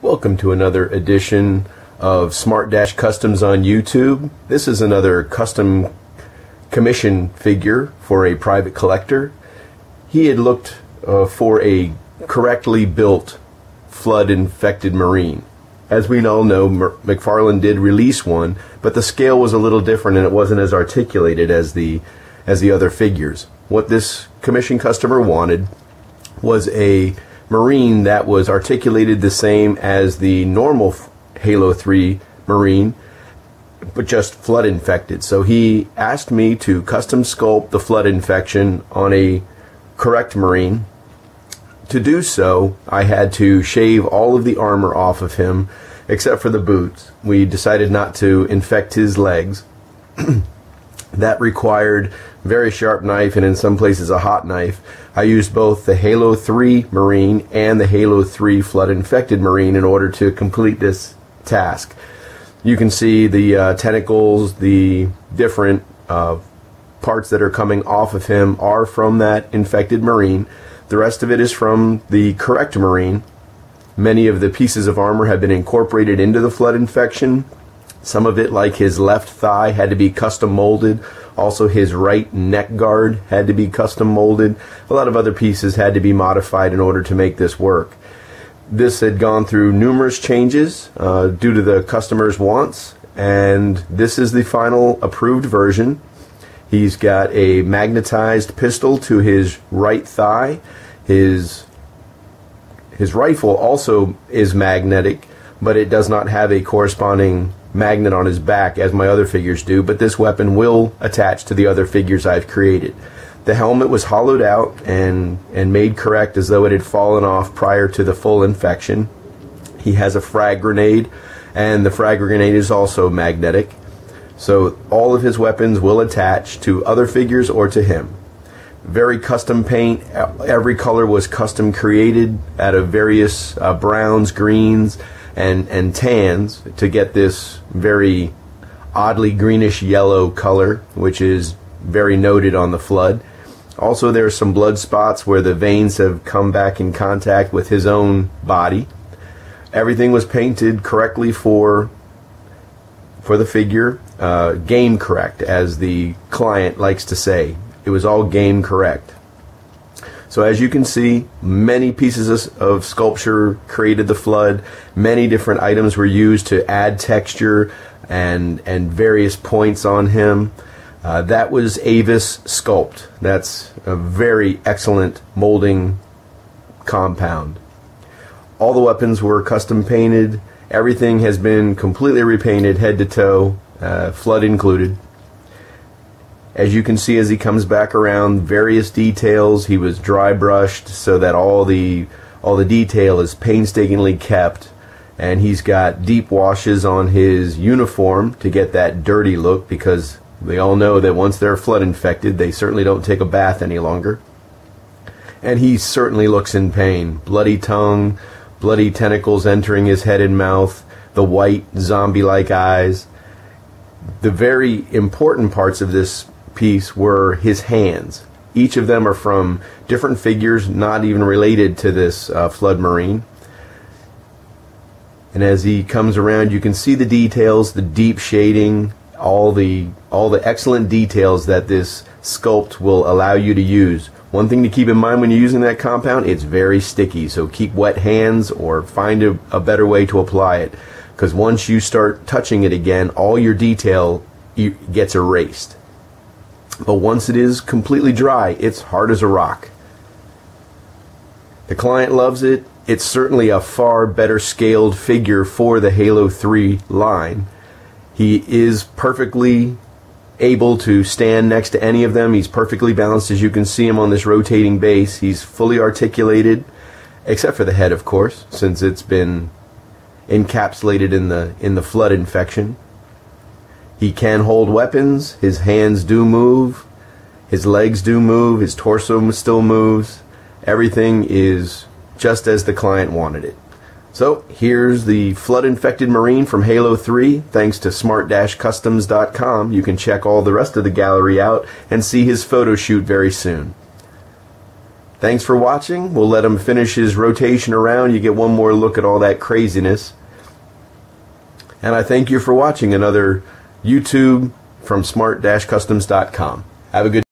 Welcome to another edition of Smart Customs on YouTube. This is another custom commission figure for a private collector. He had looked for a correctly built flood-infected Marine. As we all know, McFarlane did release one, but the scale was a little different and it wasn't as articulated as the other figures. What this commission customer wanted was a Marine that was articulated the same as the normal Halo 3 Marine, but just flood infected. So he asked me to custom sculpt the flood infection on a correct Marine. To do so, I had to shave all of the armor off of him except for the boots. We decided not to infect his legs. That required a very sharp knife and in some places a hot knife. I used both the Halo 3 Marine and the Halo 3 flood infected Marine in order to complete this task. You can see the tentacles, the different parts that are coming off of him are from that infected Marine. The rest of it is from the correct Marine. Many of the pieces of armor have been incorporated into the flood infection. Some of it, like his left thigh, had to be custom molded. Also, his right neck guard had to be custom molded. A lot of other pieces had to be modified in order to make this work. This had gone through numerous changes due to the customer's wants, and this is the final approved version. He's got a magnetized pistol to his right thigh. His rifle also is magnetic, but it does not have a corresponding magnet on his back as my other figures do, but this weapon will attach to the other figures I've created. The helmet was hollowed out and made correct as though it had fallen off prior to the full infection. He has a frag grenade, and the frag grenade is also magnetic. So all of his weapons will attach to other figures or to him. Very custom paint. Every color was custom created out of various browns, greens, and tans to get this very oddly greenish yellow color, which is very noted on the flood. Also, there are some blood spots where the veins have come back in contact with his own body. Everything was painted correctly for the figure, game correct, as the client likes to say. It was all game correct. So as you can see, many pieces of sculpture created the flood. Many different items were used to add texture and various points on him. That was Avis Sculpt. That's a very excellent molding compound. All the weapons were custom painted. Everything has been completely repainted head to toe, flood included. As you can see, as he comes back around, various details. He was dry brushed so that all the detail is painstakingly kept, and he's got deep washes on his uniform to get that dirty look, because we all know that once they're flood infected, they certainly don't take a bath any longer. And he certainly looks in pain. Bloody tongue, bloody tentacles entering his head and mouth, the white zombie-like eyes. The very important parts of this piece were his hands. Each of them are from different figures, not even related to this flood Marine. And as he comes around, you can see the details, the deep shading, all the excellent details that this sculpt will allow you to use. One thing to keep in mind when you're using that compound, it's very sticky, so keep wet hands or find a better way to apply it, because once you start touching it again, all your detail gets erased. But once it is completely dry, it's hard as a rock. The client loves it. It's certainly a far better scaled figure for the Halo 3 line. He is perfectly able to stand next to any of them. He's perfectly balanced, as you can see him on this rotating base. He's fully articulated, except for the head, of course, since it's been encapsulated in the flood infection. He can hold weapons. His hands do move. His legs do move. His torso still moves. Everything is just as the client wanted it. So here's the flood-infected Marine from Halo 3. Thanks to smart-customs.com. You can check all the rest of the gallery out and see his photo shoot very soon. Thanks for watching. We'll let him finish his rotation around. You get one more look at all that craziness. And I thank you for watching another YouTube from smart-customs.com. Have a good